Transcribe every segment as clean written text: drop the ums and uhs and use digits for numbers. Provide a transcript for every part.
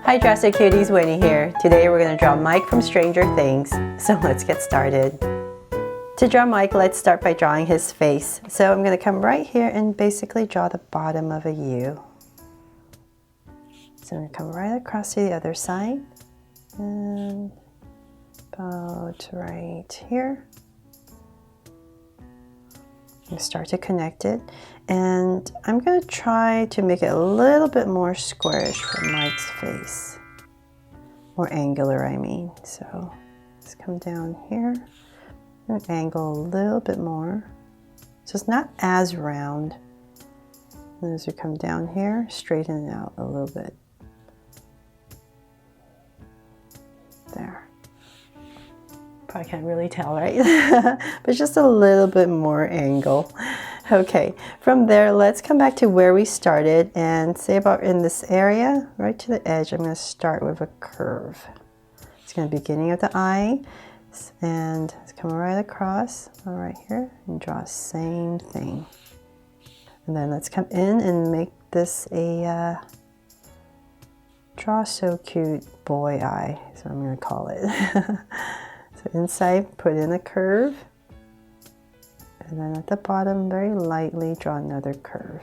Hi Drastic Cuties, Winnie here. Today we're going to draw Mike from Stranger Things, so let's get started. To draw Mike, let's start by drawing his face. So I'm going to come right here and basically draw the bottom of a U. So I'm going to come right across to the other side and about right here. And start to connect it, and I'm going to try to make it a little bit more squarish for Mike's face, more angular I mean. So let's come down here and angle a little bit more so it's not as round. And as we come down here, straighten it out a little bit. There. Probably can't really tell, right? But just a little bit more angle. Okay, from there, let's come back to where we started and say about in this area, right to the edge, I'm going to start with a curve. It's going to be beginning of the eye, and it's coming right across, right here, and draw the same thing. And then let's come in and make this a draw so cute boy eye, is what I'm going to call it. So inside, put in a curve, and then at the bottom, very lightly draw another curve.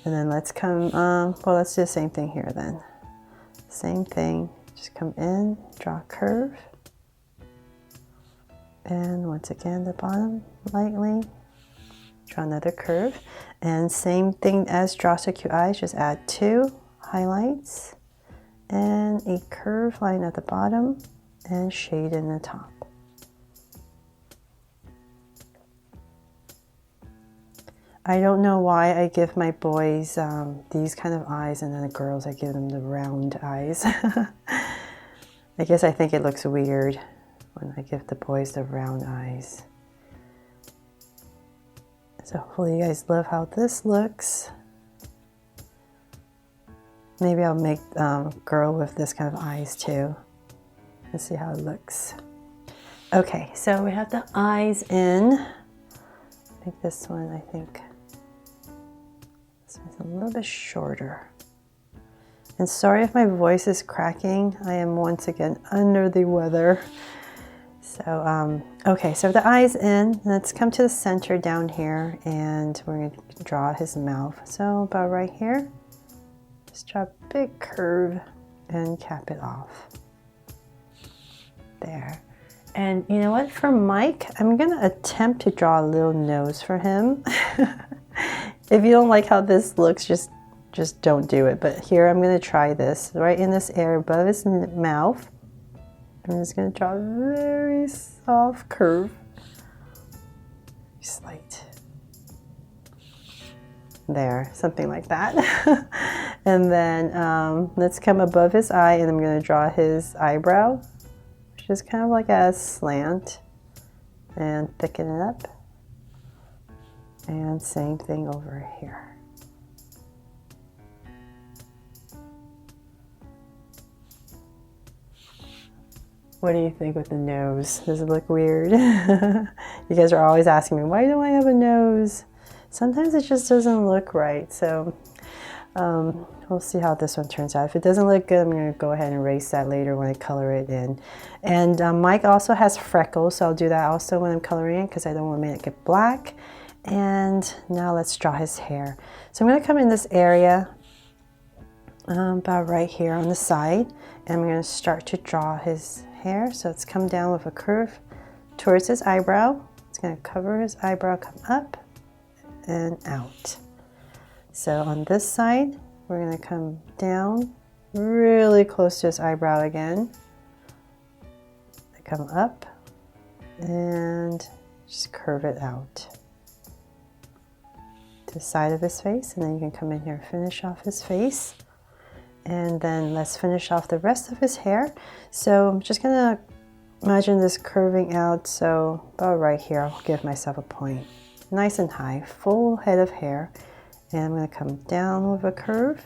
And then let's come, well, let's do the same thing here then. Same thing, just come in, draw a curve, and once again, the bottom, lightly, draw another curve. And same thing as draw so cute eyes, just add two highlights and a curve line at the bottom, and shade in the top. I don't know why I give my boys these kind of eyes, and then the girls I give them the round eyes. I guess I think it looks weird when I give the boys the round eyes. So hopefully you guys love how this looks. Maybe I'll make girl with this kind of eyes too. Let's see how it looks. Okay, so we have the eyes in. Make this one, I think, this one's a little bit shorter. And sorry if my voice is cracking. I am once again under the weather. So, okay, so the eyes in. Let's come to the center down here, and we're going to draw his mouth. So about right here, just draw a big curve and cap it off. There. And you know what, for Mike, I'm gonna attempt to draw a little nose for him. If you don't like how this looks, just don't do it. But here I'm gonna try this right in this area above his mouth. I'm just gonna draw a very soft curve, slight. There, something like that. And then let's come above his eye, and I'm gonna draw his eyebrow. Just kind of like a slant, and thicken it up, and same thing over here. What do you think with the nose? Does it look weird? You guys are always asking me, why don't I have a nose? Sometimes it just doesn't look right, so we'll see how this one turns out. If it doesn't look good, I'm going to go ahead and erase that later when I color it in. And Mike also has freckles, so I'll do that also when I'm coloring it because I don't want to make it get black. And now let's draw his hair. So I'm going to come in this area about right here on the side, and I'm going to start to draw his hair. So it's come down with a curve towards his eyebrow. It's going to cover his eyebrow, come up and out. So on this side, we're going to come down really close to his eyebrow again. Come up and just curve it out to the side of his face, and then you can come in here and finish off his face. And then let's finish off the rest of his hair. So I'm just going to imagine this curving out, so about right here. I'll give myself a point. Nice and high, full head of hair. And I'm going to come down with a curve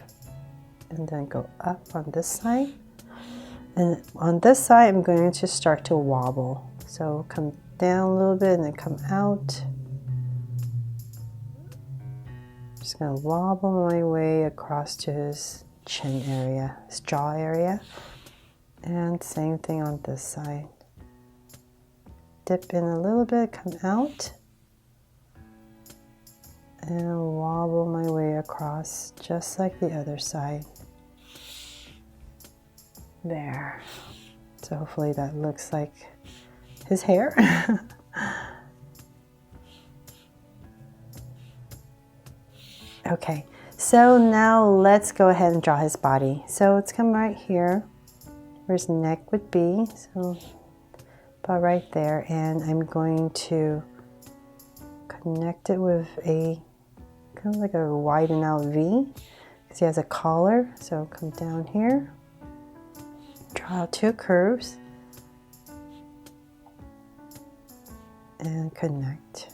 and then go up on this side. And on this side, I'm going to start to wobble. So come down a little bit and then come out. Just going to wobble my way across to his chin area, his jaw area. And same thing on this side. Dip in a little bit, come out, and wobble my way across just like the other side. There. So hopefully that looks like his hair. Okay, so now let's go ahead and draw his body. So let's come right here where his neck would be. So about right there, and I'm going to connect it with a kind of like a widen out V because he has a collar. So come down here, draw out two curves, and connect.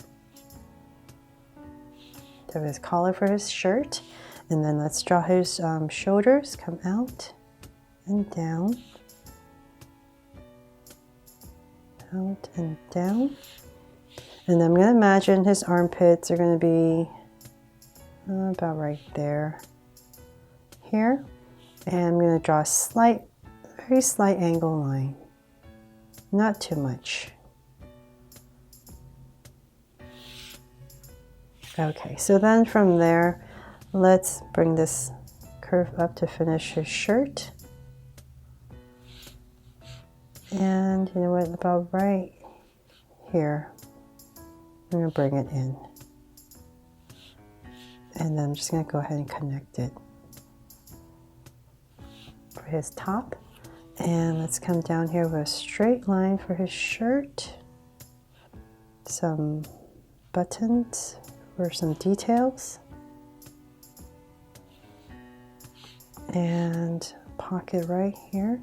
So his collar for his shirt, and then let's draw his shoulders. Come out and down, out and down, and I'm going to imagine his armpits are going to be about right there, here, and I'm going to draw a slight, very slight angle line, not too much. Okay, so then from there, let's bring this curve up to finish his shirt. And you know what, about right here, I'm going to bring it in. And then I'm just going to go ahead and connect it for his top. And let's come down here with a straight line for his shirt. Some buttons for some details. And pocket right here.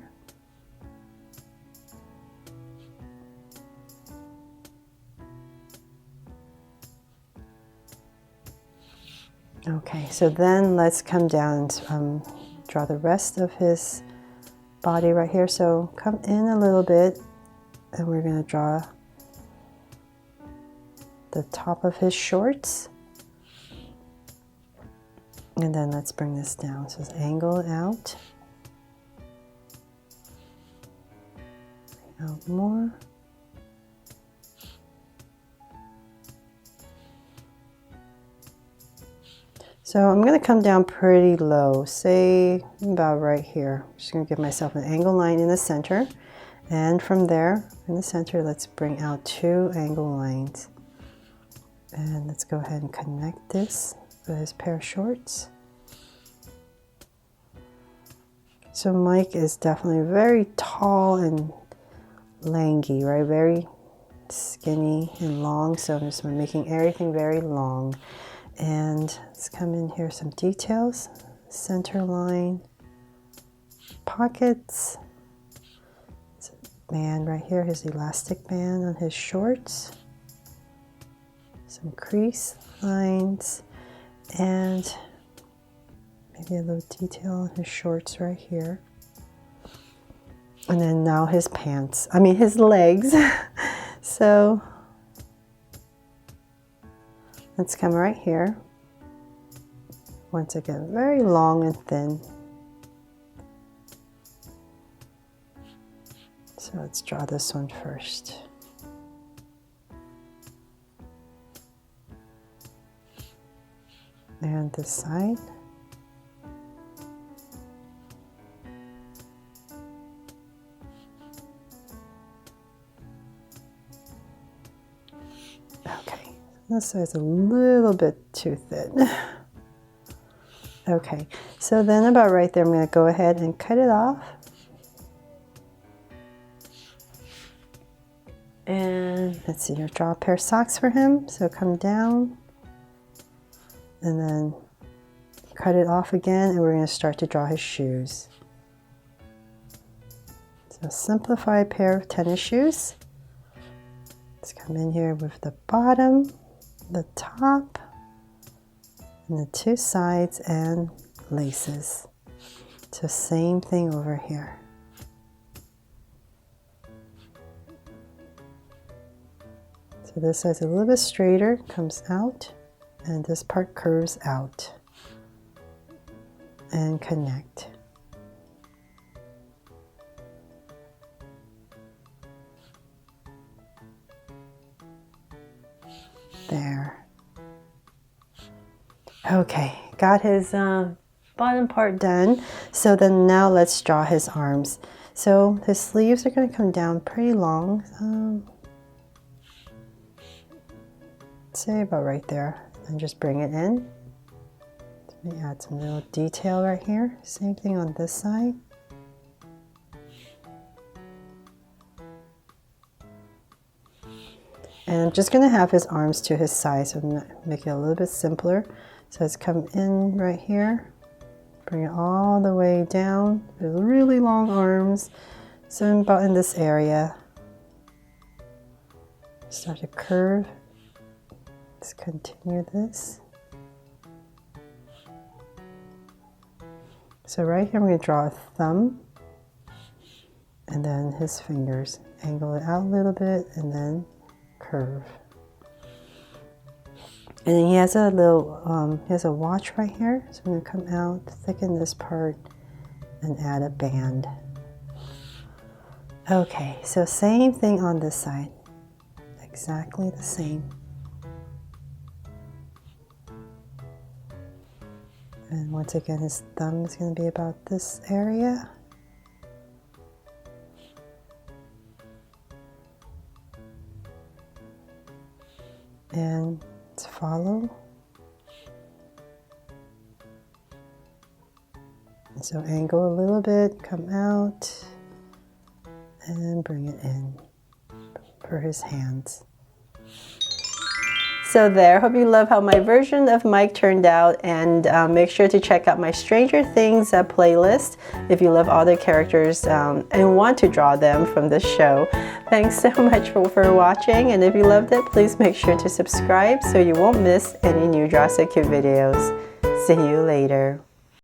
Okay, so then let's come down and draw the rest of his body right here. So come in a little bit, and we're going to draw the top of his shorts. And then let's bring this down. So angle it out. Out more. So I'm going to come down pretty low, say about right here. I'm just going to give myself an angle line in the center. And from there, in the center, let's bring out two angle lines. And let's go ahead and connect this with his pair of shorts. So Mike is definitely very tall and lanky, right? Very skinny and long. So I'm just making everything very long. And let's come in here, some details, center line, pockets, band right here, his elastic band on his shorts, some crease lines, and maybe a little detail on his shorts right here. And then now his pants, his legs. So let's come right here. Once again, very long and thin. So let's draw this one first. And this side. Okay, this side's a little bit too thin. Okay, so then about right there, I'm going to go ahead and cut it off. And let's see here, draw a pair of socks for him. So come down and then cut it off again, and we're going to start to draw his shoes. So simplify a pair of tennis shoes. Let's come in here with the bottom, the top, and the two sides and laces. So same thing over here. So this side's a little bit straighter, comes out, and this part curves out. and connect. There. Okay, got his bottom part done. So then now let's draw his arms. So his sleeves are going to come down pretty long. Say about right there, and just bring it in. Let me add some little detail right here. Same thing on this side. And I'm just going to have his arms to his size, so make it a little bit simpler. So let's come in right here, bring it all the way down. There's really long arms, so about in this area. Start to curve. Let's continue this. So right here I'm going to draw a thumb, and then his fingers. Angle it out a little bit, and then curve. And then he has a little, he has a watch right here. So I'm going to come out, thicken this part, and add a band. Okay, so same thing on this side. Exactly the same. And once again, his thumb is going to be about this area. And let's follow. And so angle a little bit, come out, and bring it in for his hands. So there, hope you love how my version of Mike turned out, and make sure to check out my Stranger Things playlist if you love all the characters and want to draw them from this show. Thanks so much for watching, and if you loved it, please make sure to subscribe so you won't miss any new Draw So Cute videos. See you later.